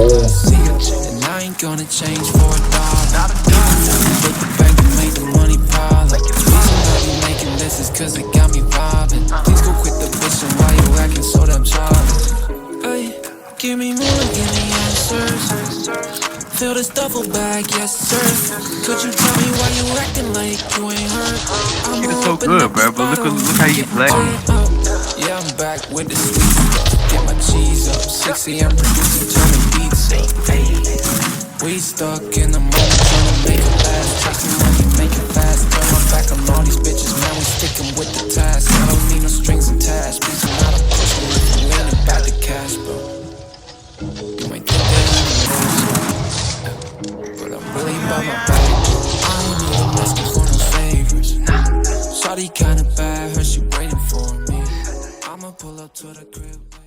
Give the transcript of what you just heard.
till I see you. And I ain't gonna change for a dollar. With the bank to make the money pile up. Reason I be making this is cause it got me vibing. Please go quit the bitchin' while you acting so damn childish. Ay, give me more, give me answers. Fill this duffel bag, yes sir. Could you tell me why you acting like you ain't heard? I'm Shit is so good, bro. But look how you play. yeah, I'm back with the sweet stuff. Get my cheese up. 6 a.m. producing, turning beats up. We stuck in the moment, trying to make it last. Chasing money, make it fast. Turn my back on all these bitches, man, we sticking with the task. I don't need no strings attached. Please, I'm not a pussy if you ain't about the cash, bro. You ain't think that I'm a but I'm really about my bag. I ain't even asking for no favors. Shawty kinda bad, heard she waiting for me. I'ma pull up to the crib.